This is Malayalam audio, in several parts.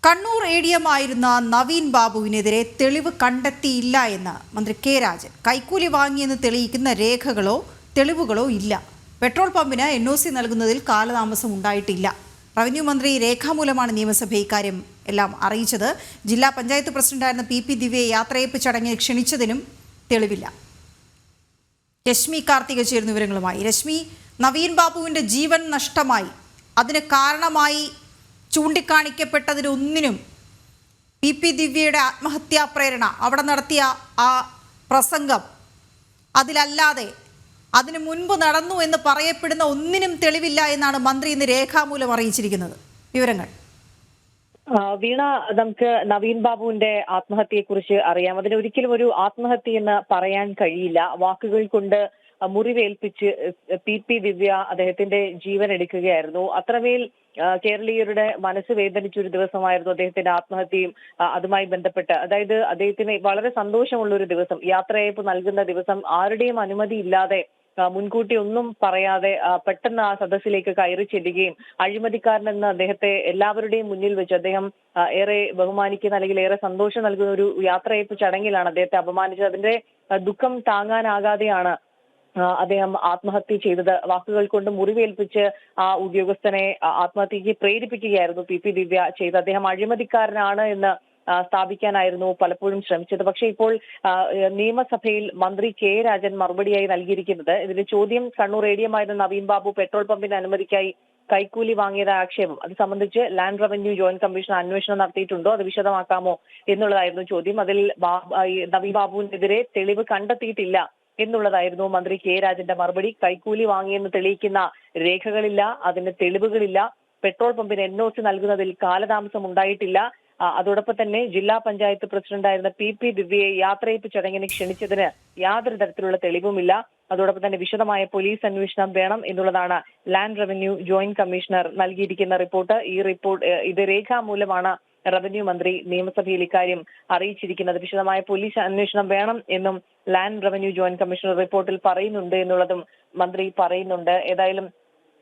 കണ്ണൂർ ADM ആയിരുന്ന നവീൻ ബാബുവിനെതിരെ തെളിവ് കണ്ടെത്തിയില്ല എന്ന് മന്ത്രി കെ രാജൻ. കൈക്കൂലി വാങ്ങിയെന്ന് തെളിയിക്കുന്ന രേഖകളോ തെളിവുകളോ ഇല്ല. പെട്രോൾ പമ്പിന് NOC നൽകുന്നതിൽ കാലതാമസം ഉണ്ടായിട്ടില്ല. റവന്യൂ മന്ത്രി രേഖാമൂലമാണ് നിയമസഭ ഇക്കാര്യം എല്ലാം അറിയിച്ചത്. ജില്ലാ പഞ്ചായത്ത് പ്രസിഡന്റായിരുന്ന PP ദിവ്യയെ യാത്രയയപ്പ് ചടങ്ങിന് ക്ഷണിച്ചതിനും തെളിവില്ല. രശ്മി കാർത്തിക ചേർന്ന വിവരങ്ങളുമായി. രശ്മി, നവീൻ ബാബുവിന്റെ ജീവൻ നഷ്ടമായി, അതിന് കാരണമായി ചൂണ്ടിക്കാണിക്കപ്പെട്ടതിനൊന്നിനും PP ദിവ്യയുടെ ആത്മഹത്യാ പ്രേരണ, അവിടെ നടത്തിയ ആ പ്രസംഗം, അതിലല്ലാതെ അതിനു മുൻപ് നടന്നു എന്ന് പറയപ്പെടുന്ന ഒന്നിനും തെളിവില്ല എന്നാണ് മന്ത്രി ഇന്ന് രേഖാമൂലം അറിയിച്ചിരിക്കുന്നത്. വിവരങ്ങൾ വീണ, നമുക്ക് നവീൻ ബാബുവിന്റെ ആത്മഹത്യയെക്കുറിച്ച് അറിയാം. അതിനൊരിക്കലും ഒരു ആത്മഹത്യ എന്ന് പറയാൻ കഴിയില്ല. വാക്കുകൾ കൊണ്ട് മുറിവേൽപ്പിച്ച് PP ദിവ്യ അദ്ദേഹത്തിന്റെ ജീവൻ എടുക്കുകയായിരുന്നു. അത്രമേൽ കേരളീയരുടെ മനസ്സ് വേദനിച്ച ഒരു ദിവസമായിരുന്നു അദ്ദേഹത്തിന്റെ ആത്മഹത്യയും അതുമായി ബന്ധപ്പെട്ട്. അതായത് അദ്ദേഹത്തിന് വളരെ സന്തോഷമുള്ള ഒരു ദിവസം, യാത്രയയപ്പ് നൽകുന്ന ദിവസം, ആരുടെയും അനുമതി ഇല്ലാതെ മുൻകൂട്ടി ഒന്നും പറയാതെ പെട്ടെന്ന് ആ സദസ്സിലേക്ക് കയറി ചെല്ലുകയും അഴിമതിക്കാരനെന്ന് അദ്ദേഹത്തെ എല്ലാവരുടെയും മുന്നിൽ വെച്ച് അദ്ദേഹം ഏറെ ബഹുമാനിക്കുന്ന അല്ലെങ്കിൽ ഏറെ സന്തോഷം നൽകുന്ന ഒരു യാത്രയയപ്പ് ചടങ്ങിലാണ് അദ്ദേഹത്തെ അപമാനിച്ചത്. അതിന്റെ ദുഃഖം താങ്ങാനാകാതെയാണ് അദ്ദേഹം ആത്മഹത്യ ചെയ്തത്. വാക്കുകൾ കൊണ്ട് മുറിവേൽപ്പിച്ച് ആ ഉദ്യോഗസ്ഥനെ ആത്മഹത്യക്ക് പ്രേരിപ്പിക്കുകയായിരുന്നു PP ദിവ്യ ചെയ്തത്. അദ്ദേഹം അഴിമതിക്കാരനാണ് എന്ന് സ്ഥാപിക്കാനായിരുന്നു പലപ്പോഴും ശ്രമിച്ചത്. പക്ഷേ ഇപ്പോൾ നിയമസഭയിൽ മന്ത്രി കെ രാജൻ മറുപടിയായി നൽകിയിരിക്കുന്നത്, ഇതിന്റെ ചോദ്യം കണ്ണൂർ ADM ആയിരുന്ന നവീൻ ബാബു പെട്രോൾ പമ്പിന്റെ അനുമതിക്കായി കൈക്കൂലി വാങ്ങിയത് ആക്ഷേപം, അത് സംബന്ധിച്ച് ലാൻഡ് റവന്യൂ ജോയിന്റ് കമ്മീഷൻ അന്വേഷണം നടത്തിയിട്ടുണ്ടോ, അത് വിശദമാക്കാമോ എന്നുള്ളതായിരുന്നു ചോദ്യം. അതിൽ നവീൻ ബാബുവിനെതിരെ തെളിവ് കണ്ടെത്തിയിട്ടില്ല എന്നുള്ളതായിരുന്നു മന്ത്രി കെ രാജന്റെ മറുപടി. കൈക്കൂലി വാങ്ങിയെന്ന് തെളിയിക്കുന്ന രേഖകളില്ല, അതിന് തെളിവുകളില്ല. പെട്രോൾ പമ്പിന് NOC നൽകുന്നതിൽ കാലതാമസം ഉണ്ടായിട്ടില്ല. അതോടൊപ്പം തന്നെ ജില്ലാ പഞ്ചായത്ത് പ്രസിഡന്റായിരുന്ന PP ദിവ്യയെ യാത്രയയപ്പ് ചടങ്ങിന് ക്ഷണിച്ചതിന് യാതൊരു തരത്തിലുള്ള തെളിവുമില്ല. അതോടൊപ്പം തന്നെ വിശദമായ പോലീസ് അന്വേഷണം വേണം എന്നുള്ളതാണ് ലാൻഡ് റവന്യൂ ജോയിന്റ് കമ്മീഷണർ നൽകിയിരിക്കുന്ന റിപ്പോർട്ട്. ഈ റിപ്പോർട്ട് ഇത് രേഖാമൂലമാണ് റവന്യൂ മന്ത്രി നിയമസഭയിൽ ഇക്കാര്യം അറിയിച്ചിരിക്കുന്നത്. വിശദമായ പോലീസ് അന്വേഷണം വേണം എന്നും ലാൻഡ് റവന്യൂ ജോയിന്റ് കമ്മീഷണർ റിപ്പോർട്ടിൽ പറയുന്നുണ്ട് എന്നുള്ളതും മന്ത്രി പറയുന്നുണ്ട്. ഏതായാലും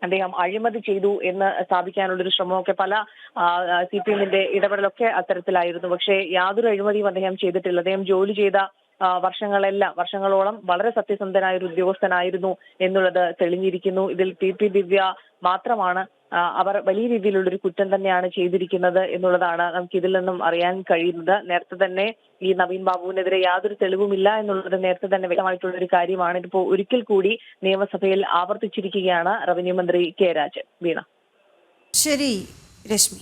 അദ്ദേഹം അഴിമതി ചെയ്തു എന്ന് സ്ഥാപിക്കാനുള്ള ഒരു ശ്രമമൊക്കെ പല CPMന്റെ ഇടപെടലൊക്കെ അത്തരത്തിലായിരുന്നു. പക്ഷേ യാതൊരു അഴിമതിയും അദ്ദേഹം ചെയ്തിട്ടില്ല. അദ്ദേഹം ജോലി ചെയ്ത വർഷങ്ങളോളം വളരെ സത്യസന്ധനായ ഒരു ഉദ്യോഗസ്ഥനായിരുന്നു എന്നുള്ളത് തെളിഞ്ഞിരിക്കുന്നു. ഇതിൽ PP ദിവ്യ മാത്രമാണ് അവർ വലിയ രീതിയിലുള്ള ഒരു കുറ്റം തന്നെയാണ് ചെയ്തിരിക്കുന്നത് എന്നുള്ളതാണ് നമുക്ക് ഇതിൽ നിന്നും അറിയാൻ കഴിയുന്നത്. നേരത്തെ തന്നെ ഈ നവീൻ ബാബുവിനെതിരെ യാതൊരു തെളിവുമില്ല എന്നുള്ളത് നേരത്തെ തന്നെ വ്യക്തമായിട്ടുള്ള ഒരു കാര്യമാണ്. ഇതിപ്പോ ഒരിക്കൽ കൂടി നിയമസഭയിൽ ആവർത്തിച്ചിരിക്കുകയാണ് റവന്യൂ മന്ത്രി കെ രാജൻ. വീണ. ശരി രശ്മി.